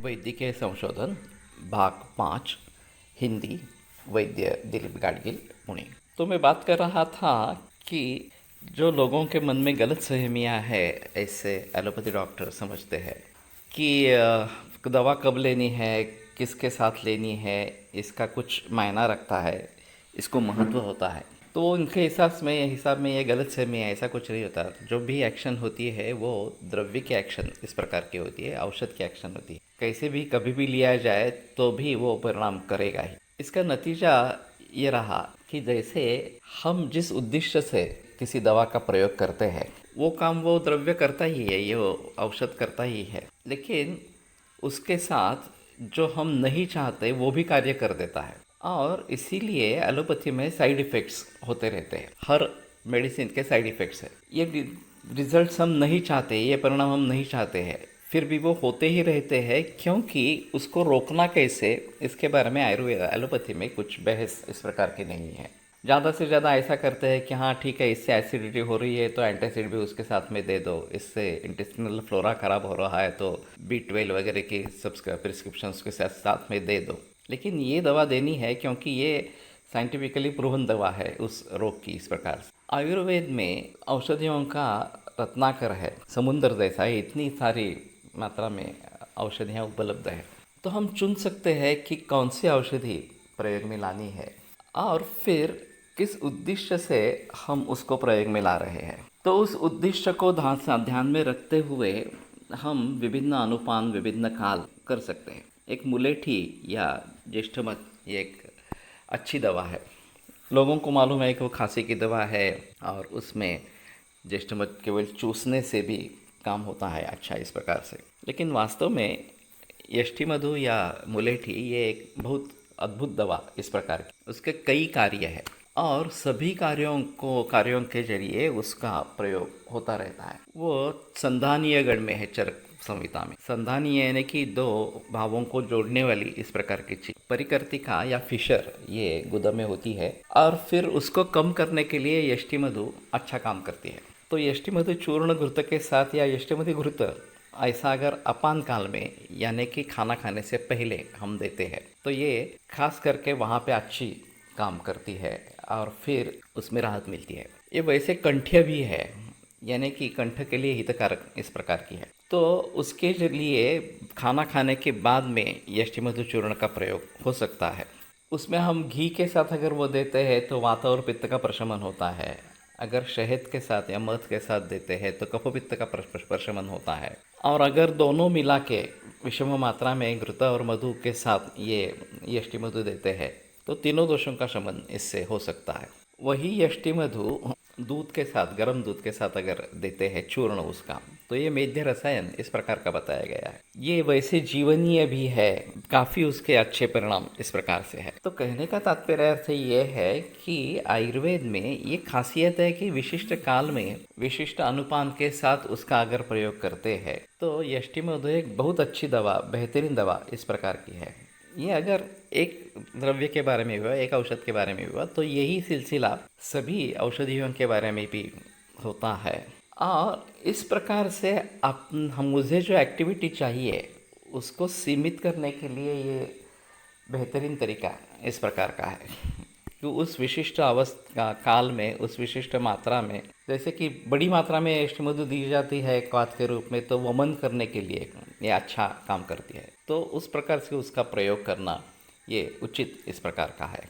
वैद्यकीय संशोधन भाग 5 हिंदी वैद्य दिलीप गाडगिल पुणे। तो मैं बात कर रहा था कि जो लोगों के मन में गलत सहमियाँ है, ऐसे एलोपैथी डॉक्टर समझते हैं कि दवा कब लेनी है, किसके साथ लेनी है, इसका कुछ मायना रखता है, इसको महत्व होता है। तो उनके हिसाब में ये गलत सहमी है। ऐसा कुछ नहीं होता। जो भी एक्शन होती है वो द्रव्य की एक्शन इस प्रकार की होती है, औषध की एक्शन होती है। कैसे भी कभी भी लिया जाए तो भी वो परिणाम करेगा ही। इसका नतीजा ये रहा कि जैसे हम जिस उद्देश्य से किसी दवा का प्रयोग करते हैं वो काम वो द्रव्य करता ही है, ये औषध करता ही है, लेकिन उसके साथ जो हम नहीं चाहते वो भी कार्य कर देता है। और इसीलिए एलोपैथी में साइड इफ़ेक्ट्स होते रहते हैं। हर मेडिसिन के साइड इफ़ेक्ट्स है। ये रिजल्ट्स हम नहीं चाहते, ये परिणाम हम नहीं चाहते हैं, फिर भी वो होते ही रहते हैं, क्योंकि उसको रोकना कैसे, इसके बारे में आयुर्वेद एलोपैथी में कुछ बहस इस प्रकार की नहीं है। ज़्यादा से ज़्यादा ऐसा करते हैं कि हाँ ठीक है, इससे एसिडिटी हो रही है तो एंटासिड भी उसके साथ में दे दो, इससे इंटेस्टिनल फ्लोरा ख़राब हो रहा है तो B12 वगैरह की सब प्रिस्क्रिप्शन उसके साथ में दे दो। लेकिन ये दवा देनी है क्योंकि ये साइंटिफिकली प्रूवन दवा है उस रोग की। इस प्रकार से आयुर्वेद में औषधियों का रत्नाकर है, समुद्र जैसा है, इतनी सारी मात्रा में औषधियाँ उपलब्ध है। तो हम चुन सकते हैं कि कौन सी औषधि प्रयोग में लानी है और फिर किस उद्देश्य से हम उसको प्रयोग में ला रहे हैं। तो उस उद्देश्य को ध्यान में रखते हुए हम विभिन्न अनुपान, विभिन्न काल कर सकते हैं। एक मुलेठी या ज्येष्ठमध ये एक अच्छी दवा है। लोगों को मालूम है कि वो खांसी की दवा है और उसमें ज्येष्ठमध केवल चूसने से भी काम होता है अच्छा इस प्रकार से। लेकिन वास्तव में यष्टिमधु या मुलेठी ये एक बहुत अद्भुत दवा इस प्रकार की, उसके कई कार्य है और सभी कार्यों के जरिए उसका प्रयोग होता रहता है। वो संधानीय गण में है। चरक संहिता में संधानीय यानी कि दो भावों को जोड़ने वाली इस प्रकार की चीज, परिकर्तिका या फिशर ये गुदा में होती है और फिर उसको कम करने के लिए यष्टिमधु अच्छा काम करती है। तो यष्टिमधु चूर्ण घृत के साथ या यष्टिमधु घृत ऐसा अगर अपान काल में यानी कि खाना खाने से पहले हम देते हैं तो ये खास करके वहाँ पे अच्छी काम करती है और फिर उसमें राहत मिलती है। ये वैसे कंठ्य भी है, यानी कि कंठ के लिए हितकारक इस प्रकार की है। तो उसके लिए खाना खाने के बाद में यष्टिमधु चूर्ण का प्रयोग हो सकता है। उसमें हम घी के साथ अगर वो देते हैं तो वात और पित्त का प्रशमन होता है। अगर शहद के साथ या मध के साथ देते हैं तो कफ पित्त का प्रशमन होता है। और अगर दोनों मिला के विषम मात्रा में घृत और मधु के साथ ये यष्टिमधु देते हैं तो तीनों दोषों का शमन इससे हो सकता है। वही यष्टिमधु दूध के साथ, गर्म दूध के साथ अगर देते हैं चूर्ण उसका, तो ये मेध्य रसायन इस प्रकार का बताया गया है। ये वैसे जीवनीय भी है, काफ़ी उसके अच्छे परिणाम इस प्रकार से है। तो कहने का तात्पर्य अर्थ ये है कि आयुर्वेद में ये खासियत है कि विशिष्ट काल में विशिष्ट अनुपान के साथ उसका अगर प्रयोग करते हैं तो यष्टिमधु एक बहुत अच्छी दवा, बेहतरीन दवा इस प्रकार की है। ये अगर एक द्रव्य के बारे में हुआ, एक औषध के बारे में हुआ, तो यही सिलसिला सभी औषधियों के बारे में भी होता है। और इस प्रकार से हम मुझे जो एक्टिविटी चाहिए उसको सीमित करने के लिए ये बेहतरीन तरीका इस प्रकार का है कि उस विशिष्ट अवस्था काल में, उस विशिष्ट मात्रा में, जैसे कि बड़ी मात्रा में यष्टिमधु दी जाती है क्वाथ के रूप में तो वमन करने के लिए ये अच्छा काम करती है। तो उस प्रकार से उसका प्रयोग करना ये उचित इस प्रकार का है।